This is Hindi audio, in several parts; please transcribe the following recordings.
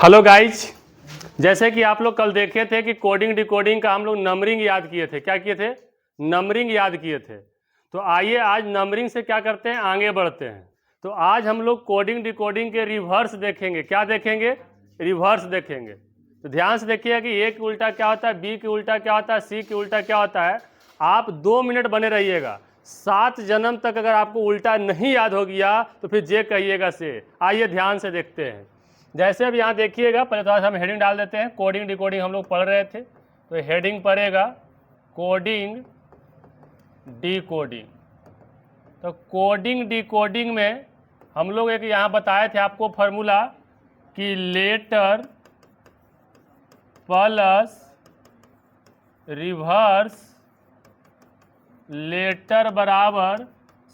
हेलो गाइज, जैसे कि आप लोग कल देखे थे कि कोडिंग डिकोडिंग का हम लोग नंबरिंग याद किए थे। क्या किए थे? नंबरिंग याद किए थे। तो आइए आज नंबरिंग से क्या करते हैं, आगे बढ़ते हैं। तो आज हम लोग कोडिंग डिकोडिंग के रिवर्स देखेंगे। क्या देखेंगे? रिवर्स देखेंगे। तो ध्यान से देखिए कि ए के उल्टा क्या होता है, बी के उल्टा क्या होता है, सी के उल्टा क्या होता है। आप 2 मिनट बने रहिएगा। 7 जन्म तक अगर आपको उल्टा नहीं याद हो गया तो फिर जे कहिएगा से। आइए ध्यान से देखते हैं। जैसे अब यहाँ देखिएगा, पहले थोड़ा सा हम हेडिंग डाल देते हैं। कोडिंग डिकोडिंग हम लोग पढ़ रहे थे, तो हेडिंग पड़ेगा कोडिंग डिकोडिंग। तो कोडिंग डिकोडिंग में हम लोग एक यहाँ बताए थे आपको फॉर्मूला कि लेटर प्लस रिवर्स लेटर बराबर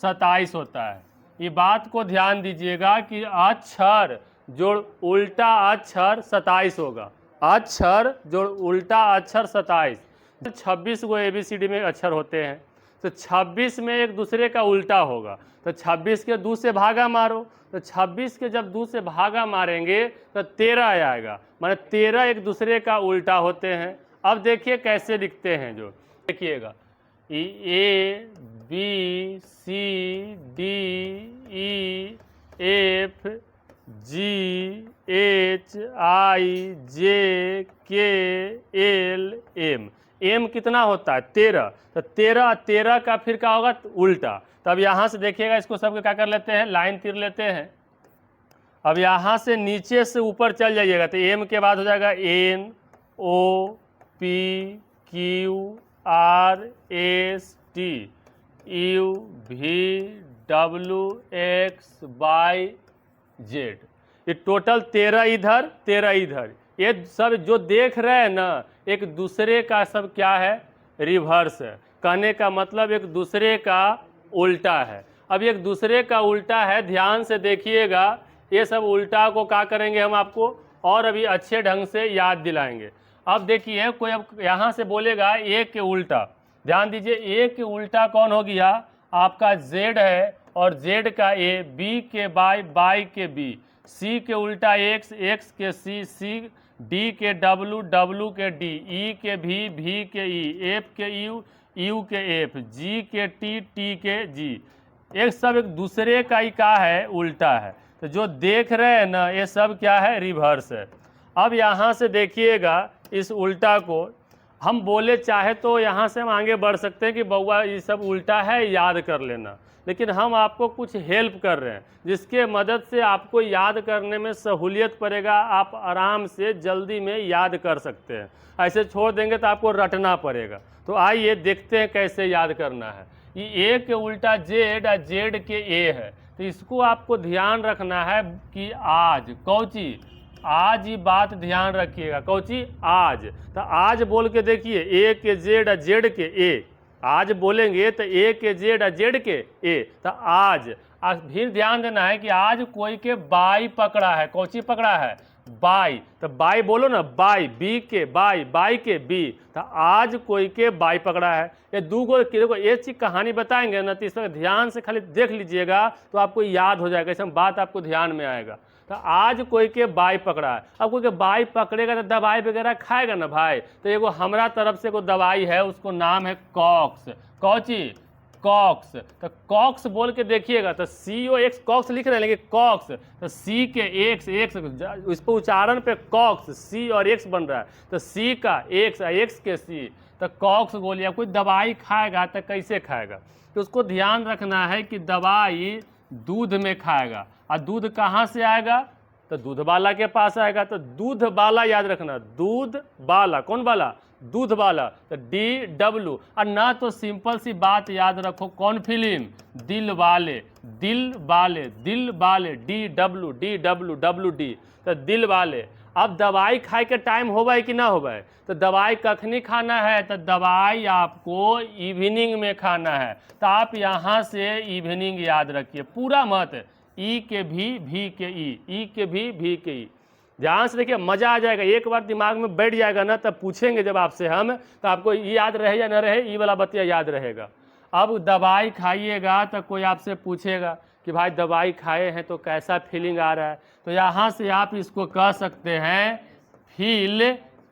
27 होता है। ये बात को ध्यान दीजिएगा कि अक्षर जोड़ उल्टा अक्षर 27 होगा। अक्षर जोड़ उल्टा अक्षर 27। 26 गो ABCD में अक्षर होते हैं, तो 26 में एक दूसरे का उल्टा होगा। तो 26 के 2 से भागा मारो, तो 26 के जब 2 से भागा मारेंगे तो 13 आएगा, माने 13 एक दूसरे का उल्टा होते हैं। अब देखिए कैसे लिखते हैं, जो देखिएगा ABCDEF GHIJKLM। एम कितना होता है? 13। तो 13 का फिर क्या होगा? उल्टा। तब यहाँ से देखिएगा, इसको सबके क्या कर लेते हैं, लाइन तीर लेते हैं। अब यहाँ से नीचे से ऊपर चल जाइएगा, तो एम के बाद हो जाएगा NOPQRST UVWXYZ। ये टोटल 13 इधर 13 इधर। ये सब जो देख रहे हैं ना, एक दूसरे का सब क्या है? रिवर्स है। कहने का मतलब एक दूसरे का उल्टा है। अब एक दूसरे का उल्टा है, ध्यान से देखिएगा। ये सब उल्टा को क्या करेंगे हम आपको और अभी अच्छे ढंग से याद दिलाएंगे। अब देखिए, कोई अब यहाँ से बोलेगा ए के उल्टा। ध्यान दीजिए, ए के उल्टा कौन हो गया? आपका जेड है, और जेड का ए, बी के बाई, बाई के बी, सी के उल्टा एक्स, एक्स के सी, सी, डी के डब्लू, डब्लू के डी, ई के भी, भी के ई, एफ के यू, यू के एफ, जी के टी, टी के जी। एक सब एक दूसरे का ही क्या है? उल्टा है। तो जो देख रहे हैं ना, ये सब क्या है? रिवर्स है। अब यहाँ से देखिएगा, इस उल्टा को हम बोले चाहे तो यहाँ से हम आगे बढ़ सकते हैं कि बउआ ये सब उल्टा है, याद कर लेना। लेकिन हम आपको कुछ हेल्प कर रहे हैं जिसके मदद से आपको याद करने में सहूलियत पड़ेगा। आप आराम से जल्दी में याद कर सकते हैं। ऐसे छोड़ देंगे तो आपको रटना पड़ेगा। तो आइए देखते हैं कैसे याद करना है। ये ए के उल्टा जेड और जेड के ए है, तो इसको आपको ध्यान रखना है कि आज कौची, आज ही बात ध्यान रखिएगा। कौची? आज। तो आज बोल के देखिए, ए के जेड और जेड के ए। आज बोलेंगे तो ए के जेड और जेड के ए। तो आज फिर ध्यान देना है कि आज कोई के बाई पकड़ा है। कौची पकड़ा है? बाई। तो बाई बोलो ना, बाई, बी के बाई, बाई के बी। तो आज कोई के बाई पकड़ा है। ये दूगो देखो, ये चीज कहानी बताएंगे ना, तो इसमें ध्यान से खाली देख लीजिएगा तो आपको याद हो जाएगा। इसमें बात आपको ध्यान में आएगा। तो आज कोई के बाई पकड़ा है। अब कोई के बाई पकड़ेगा तो दवाई वगैरह खाएगा ना भाई। तो एगो हमरा तरफ से कोई दवाई है, उसको नाम है कॉक्स। कौची? कॉक्स। तो कॉक्स बोल के देखिएगा, तो COX कॉक्स लिख रहे हैं, लेकिन कॉक्स, तो सी के एक्स, एक्स इस पर उच्चारण पे कॉक्स, सी और एक्स बन रहा है। तो सी का एक्स, एक्स के सी, तो कॉक्स बोलिए। कोई दवाई खाएगा तो कैसे खाएगा? तो उसको ध्यान रखना है कि दवाई दूध में खाएगा। और दूध कहाँ से आएगा? तो दूध वाला के पास आएगा। तो दूध वाला याद रखना, दूध वाला। कौन वाला? दूध वाला। तो DW। और ना तो सिंपल सी बात याद रखो, कौन फिल्म? दिल वाले, दिल वाले, दिल वाले, DW, DW, WD। तो दिल वाले। अब दवाई खाए के टाइम होगा है कि ना होगा है? तो दवाई कखनी खाना है? तो दवाई आपको इवनिंग में खाना है। तो आप यहाँ से इवनिंग याद रखिए, पूरा मत। ई के भी के ई के भी के ई। ध्यान से देखिए, मजा आ जाएगा। एक बार दिमाग में बैठ जाएगा ना, तब पूछेंगे जब आपसे हम, तो आपको याद रहे या न रहे, ई वाला बतिया याद रहेगा। अब दवाई खाइएगा तो कोई आपसे पूछेगा कि भाई दवाई खाए हैं तो कैसा फीलिंग आ रहा है, तो यहाँ से आप इसको कह सकते हैं feel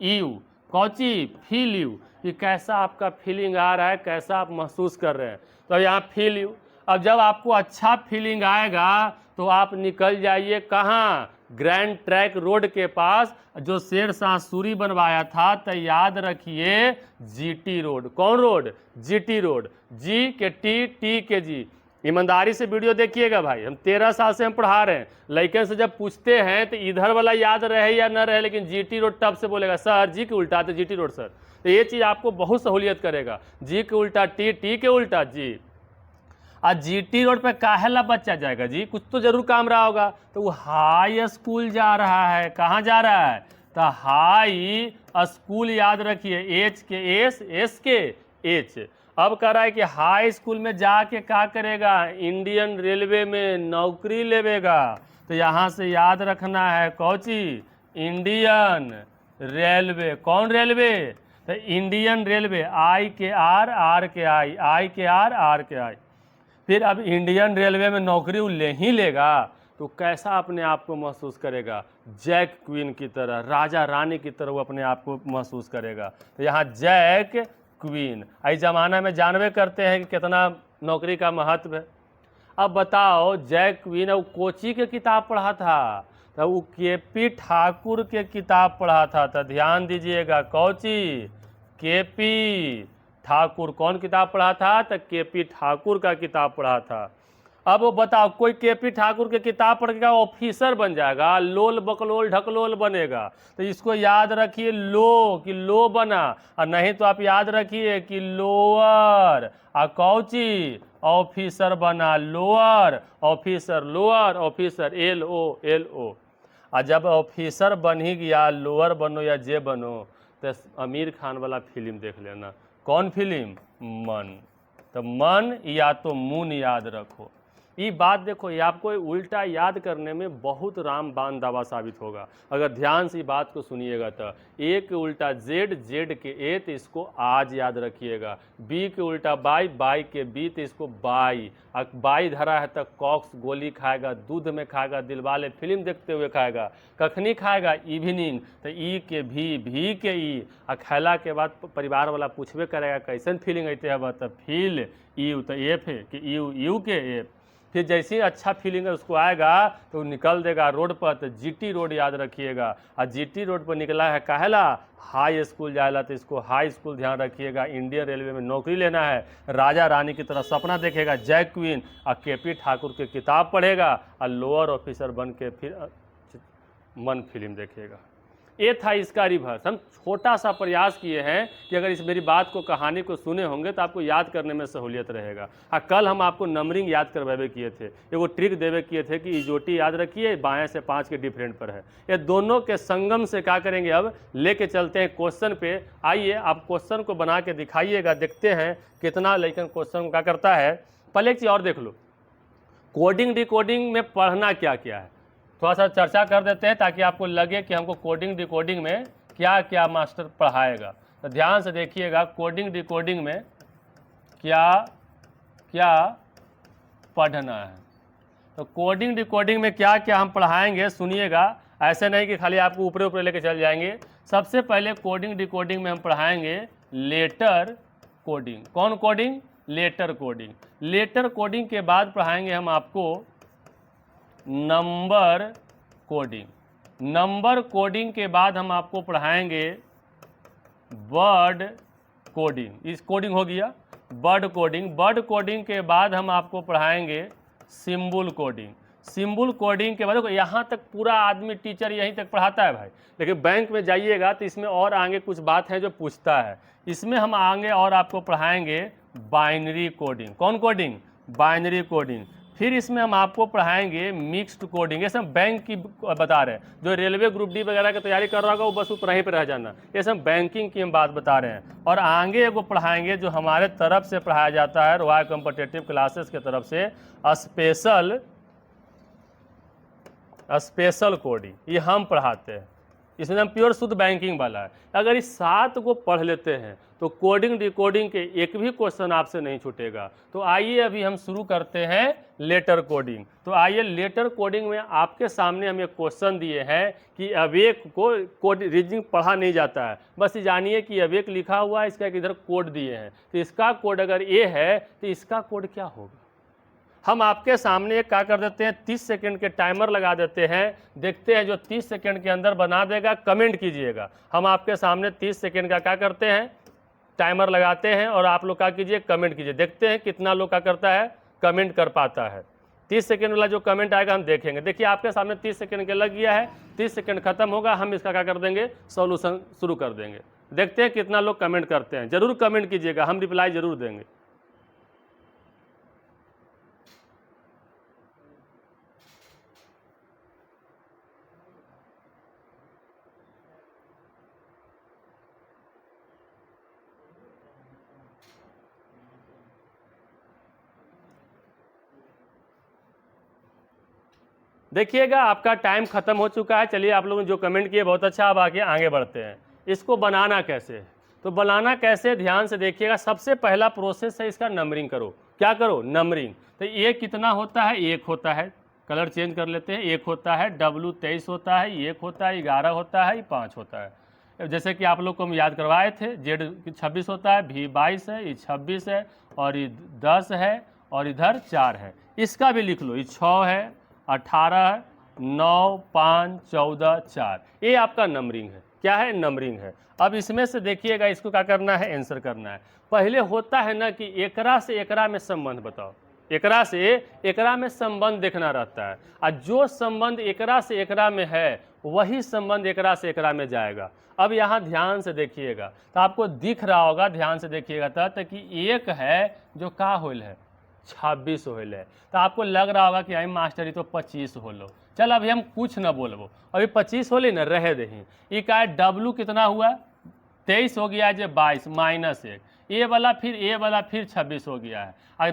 you. Cauchy? Feel you, कि कैसा आपका फीलिंग आ रहा है, कैसा आप महसूस कर रहे हैं। तो यहाँ फील यू। अब जब आपको अच्छा फीलिंग आएगा तो आप निकल जाइए कहाँ? ग्रैंड ट्रैक रोड के पास, जो शेरशाह सूरी बनवाया था, तो याद रखिए जीटी रोड। कौन रोड? GT road. जी के टी, टी के जी। ईमानदारी से वीडियो देखिएगा भाई, हम 13 साल से हम पढ़ा रहे हैं। लड़के से जब पूछते हैं तो इधर वाला याद रहे या न रहे, लेकिन जीटी रोड टब से बोलेगा सर जी के उल्टा तो जीटी रोड सर। तो ये चीज़ आपको बहुत सहूलियत करेगा। जी के उल्टा टी, टी के उल्टा जी। आज जीटी रोड पे काहेला बच्चा जाएगा जी? कुछ तो जरूर काम रहा होगा। तो वो हाई स्कूल जा रहा है। कहाँ जा रहा है? तो हाई स्कूल याद रखिए, एच के एस, एस के एच। अब कह रहा है कि हाई स्कूल में जाके क्या करेगा? इंडियन रेलवे में नौकरी लेवेगा। तो यहाँ से याद रखना है कौची? Indian railway. कौन रेलवे? तो इंडियन रेलवे। आई के आर, आर के आई, आई के आर के आई। फिर अब इंडियन रेलवे में नौकरी वो ले ही लेगा तो कैसा अपने आप को महसूस करेगा? जैक क्वीन की तरह, राजा रानी की तरह वो अपने आप को महसूस करेगा। तो यहाँ जैक क्वीन। इस जमाना में जानवे करते हैं कि कितना नौकरी का महत्व है। अब बताओ, जैक क्वीन वो कोची के किताब पढ़ा था, तो वो केपी ठाकुर के किताब पढ़ा था। तो ध्यान दीजिएगा, कौची? केपी ठाकुर। कौन किताब पढ़ा था? तो केपी ठाकुर का किताब पढ़ा था। अब वो बताओ, कोई केपी ठाकुर के किताब पढ़ के ऑफिसर बन जाएगा, लोल बकलोल ढकलोल बनेगा। तो इसको याद रखिए लो, कि लो बना, और नहीं तो आप याद रखिए कि लोअर। और कौची? ऑफिसर बना, lower officer, lower officer, L O, L O. और जब ऑफिसर बन ही गया, लोअर बनो या जे बनो, तो आमिर खान वाला फिल्म देख लेना। कौन फिल्म? मन। तो मन या तो मून याद रखो। ये बात देखो, ये आपको उल्टा याद करने में बहुत रामबाण दावा साबित होगा। अगर ध्यान से बात को सुनिएगा तो ए के उल्टा जेड, जेड के ए, तो इसको आज याद रखिएगा। बी के उल्टा बाई, बाई के बी, तो इसको बाई। अब बाई धरा है तो कॉक्स गोली खाएगा, दूध में खाएगा, दिलवाले फिल्म देखते हुए खाएगा। कखनी खाएगा? इवनिंग। तो ई के भी के ई। और खैला के बाद परिवार वाला पूछबे करेगा कैसन फीलिंग आते है, तो फील यू। तो एफ है कि यू, यू के एफ। फिर जैसे ही अच्छा फीलिंग उसको आएगा तो निकल देगा रोड पर। तो जीटी रोड याद रखिएगा। और जीटी रोड पर निकला है काहेला? हाई स्कूल जाएला, तो इसको हाई स्कूल ध्यान रखिएगा। इंडियन रेलवे में नौकरी लेना है, राजा रानी की तरह सपना देखेगा, जैक क्वीन। और केपी ठाकुर की किताब पढ़ेगा, और लोअर ऑफिसर बन के फिर मन फिल्म देखेगा। ये था इसका रिवर्स। हम छोटा सा प्रयास किए हैं कि अगर इस मेरी बात को, कहानी को सुने होंगे तो आपको याद करने में सहूलियत रहेगा। हाँ, कल हम आपको नंबरिंग याद करवावे किए थे, एगो ट्रिक देवे किए थे कि इजोटी याद रखिए, बाएं से 5 के डिफरेंट पर है। ये दोनों के संगम से क्या करेंगे, अब लेके चलते हैं क्वेश्चन पे। आइए आप क्वेश्चन को बना के दिखाइएगा, देखते हैं कितना लेकिन क्वेश्चन क्या करता है। पहले एक चीज़ और देख लो, कोडिंग डिकोडिंग में पढ़ना क्या क्या है, थोड़ा सा चर्चा कर देते हैं ताकि आपको लगे कि हमको कोडिंग डिकोडिंग में क्या क्या मास्टर पढ़ाएगा। तो ध्यान से देखिएगा, कोडिंग डिकोडिंग में क्या क्या पढ़ना है। तो कोडिंग डिकोडिंग में क्या क्या हम पढ़ाएंगे सुनिएगा, ऐसे नहीं कि खाली आपको ऊपर ऊपर लेके चल जाएंगे। सबसे पहले कोडिंग डिकोडिंग में हम पढ़ाएंगे लेटर कोडिंग। कौन coding? Letter coding. Letter coding के बाद पढ़ाएंगे हम आपको नंबर कोडिंग। नंबर कोडिंग के बाद हम आपको पढ़ाएंगे वर्ड कोडिंग। इस कोडिंग हो गया वर्ड कोडिंग। वर्ड कोडिंग के बाद हम आपको पढ़ाएंगे सिंबल कोडिंग। सिंबल कोडिंग के बाद देखो, यहाँ तक पूरा आदमी टीचर यहीं तक पढ़ाता है भाई, लेकिन बैंक में जाइएगा तो इसमें और आगे कुछ बात है जो पूछता है। इसमें हम आगे और आपको पढ़ाएंगे बाइनरी कोडिंग। कौन कोडिंग? Binary coding. फिर इसमें हम आपको पढ़ाएंगे मिक्स्ड कोडिंग। ये सब बैंक की बता रहे हैं, जो रेलवे ग्रुप डी वगैरह की तैयारी कर रहा होगा वो बस उतना ही पर रह जाना। ये सब बैंकिंग की हम बात बता रहे हैं। और आगे एगो पढ़ाएंगे जो हमारे तरफ से पढ़ाया जाता है, रॉयल कॉम्पिटिटिव क्लासेस की तरफ से, स्पेशल कोडिंग। ये हम पढ़ाते हैं। इसमें हम प्योर शुद्ध बैंकिंग वाला है। अगर इस 7 को पढ़ लेते हैं तो कोडिंग डिकोडिंग के एक भी क्वेश्चन आपसे नहीं छूटेगा। तो आइए अभी हम शुरू करते हैं लेटर कोडिंग। तो आइए लेटर कोडिंग में आपके सामने हम एक क्वेश्चन दिए हैं कि अवेक को कोड रीजनिंग पढ़ा नहीं जाता है, बस जानिए कि अवेक लिखा हुआ है, इसका इधर कोड दिए हैं, तो इसका कोड अगर ए है तो इसका कोड क्या होगा। हम आपके सामने क्या कर देते हैं, 30 सेकंड के टाइमर लगा देते हैं, देखते हैं जो 30 सेकंड के अंदर बना देगा कमेंट कीजिएगा। हम आपके सामने 30 सेकंड का क्या करते हैं, टाइमर लगाते हैं और आप लोग क्या कीजिए, कमेंट कीजिए। देखते हैं कितना लोग क्या करता है, कमेंट कर पाता है। 30 सेकंड वाला जो कमेंट आएगा हम देखेंगे। देखिए आपके सामने 30 सेकंड के लग गया है, 30 सेकंड खत्म होगा, हम इसका क्या कर देंगे, सॉल्यूशन शुरू कर देंगे। देखते हैं कितना लोग कमेंट करते हैं, जरूर कमेंट कीजिएगा, हम रिप्लाई जरूर देंगे। देखिएगा आपका टाइम खत्म हो चुका है। चलिए आप लोगों ने जो कमेंट किए बहुत अच्छा, अब आगे बढ़ते हैं। इसको बनाना कैसे है, तो बनाना कैसे ध्यान से देखिएगा। सबसे पहला प्रोसेस है इसका नंबरिंग करो। क्या करो, नंबरिंग। तो ये कितना होता है, 1 होता है, कलर चेंज कर लेते हैं, 1 होता है, W 23 होता है, 1 होता है, 11 होता है, 5 होता है। जैसे कि आप लोग को हम याद करवाए थे, Z 26 होता है, V 22 है, ये 26 है, और ये 10 है, और इधर 4 है। इसका भी लिख लो, ये 6 है, 18, 9, 5, 14, 4। ये आपका नंबरिंग है। क्या है, नंबरिंग है। अब इसमें से देखिएगा इसको क्या करना है, आंसर करना है। पहले होता है ना कि एकरा से एकरा में संबंध बताओ, एकरा से एकरा में संबंध देखना रहता है, और जो संबंध एकरा से एकरा में है वही संबंध एकरा से एकरा में जाएगा। अब यहाँ ध्यान से देखिएगा तो आपको दिख रहा होगा, ध्यान से देखिएगा तो कि एक है जो का होल है, 26 होल है। तो आपको लग रहा होगा कि आई मास्टर ये तो 25 होलो। चल अभी हम कुछ न बोलबो, अभी 25 होली न रहे दही। ये का है W कितना हुआ, 23 हो गया है, जो 22 -1, ए वाला फिर 26 हो गया है, और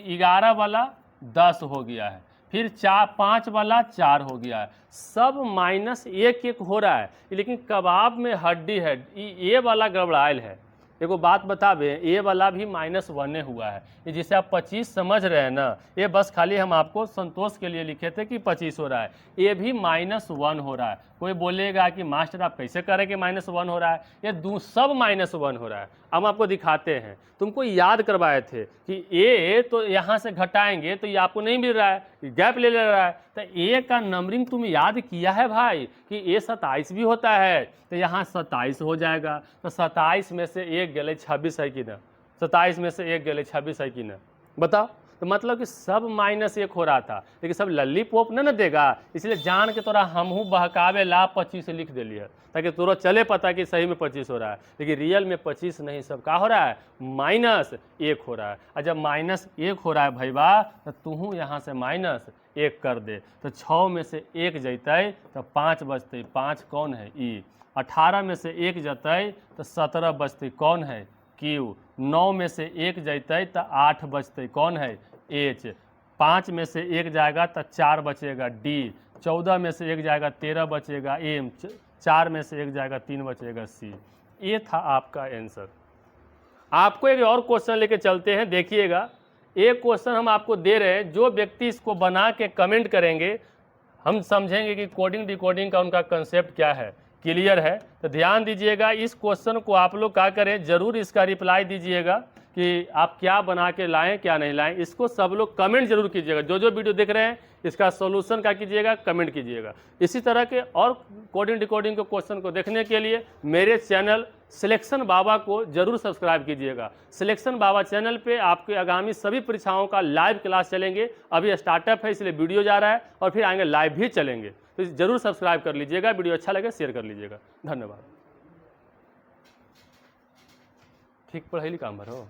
11 वाला 10 हो गया है, फिर 5 वाला 4 हो गया है। सब -1 हो रहा है, लेकिन कबाब में हड्डी है, ये वाला गड़बड़ायल है। देखो बात बतावे, ए वाला भी -1 हुआ है। ये जिसे आप 25 समझ रहे हैं ना, ये बस खाली हम आपको संतोष के लिए लिखे थे कि 25 हो रहा है, ये भी -1 हो रहा है। कोई बोलेगा कि मास्टर आप कैसे करें कि -1 हो रहा है, ये सब -1 हो रहा है। हम आपको दिखाते हैं, तुमको याद करवाए थे कि ए तो यहाँ से घटाएंगे तो ये आपको नहीं मिल रहा है, गैप ले रहा है। तो ए का नंबरिंग तुम याद किया है भाई कि ए 27 भी होता है, तो यहाँ 27 हो जाएगा। तो 27 में से 1 गले 26 है कि ना, 27 में से 1 गले 26 है कि ना, बताओ। तो मतलब कि सब -1 हो रहा था, लेकिन सब लल्ली पोप न देगा, इसलिए जान के तोरा हमहू बहकावे ला 25 लिख दिलिए, ताकि तोरा चले पता कि सही में 25 हो रहा है, लेकिन रियल में 25 नहीं, सब का हो रहा है, -1 हो रहा है। और जब -1 हो रहा है भैया, तो तू यहाँ से -1 कर दे, तो 6 में से 1 जैते तो 5 बचते, 5 कौन है, ई। 18 में से 1 जते तो 17 बचते, कौन है, Q। 9 में से 1 जैते तो 8 बचते, कौन है, H। 5 में से 1 जाएगा तो 4 बचेगा, D। 14 में से 1 जाएगा 13 बचेगा, M। 4 में से 1 जाएगा 3 बचेगा, C। ये था आपका आंसर। आपको एक और क्वेश्चन लेके चलते हैं, देखिएगा। एक क्वेश्चन हम आपको दे रहे हैं, जो व्यक्ति इसको बना के कमेंट करेंगे हम समझेंगे कि कोडिंग डिकोडिंग का उनका कंसेप्ट क्या है, क्लियर है। तो ध्यान दीजिएगा, इस क्वेश्चन को आप लोग क्या करें, जरूर इसका रिप्लाई दीजिएगा कि आप क्या बना के लाएं क्या नहीं लाएं। इसको सब लोग कमेंट जरूर कीजिएगा, जो वीडियो देख रहे हैं इसका सॉल्यूशन क्या कीजिएगा, कमेंट कीजिएगा। इसी तरह के और कोडिंग डिकोडिंग के क्वेश्चन को देखने के लिए मेरे चैनल सिलेक्शन बाबा को जरूर सब्सक्राइब कीजिएगा। सिलेक्शन बाबा चैनल पे आपके आगामी सभी परीक्षाओं का लाइव क्लास चलेंगे। अभी स्टार्टअप है इसलिए वीडियो जा रहा है, और फिर आएंगे लाइव भी चलेंगे, तो जरूर सब्सक्राइब कर लीजिएगा। वीडियो अच्छा लगे शेयर कर लीजिएगा। धन्यवाद। ठीक पढ़ाई काम भरो।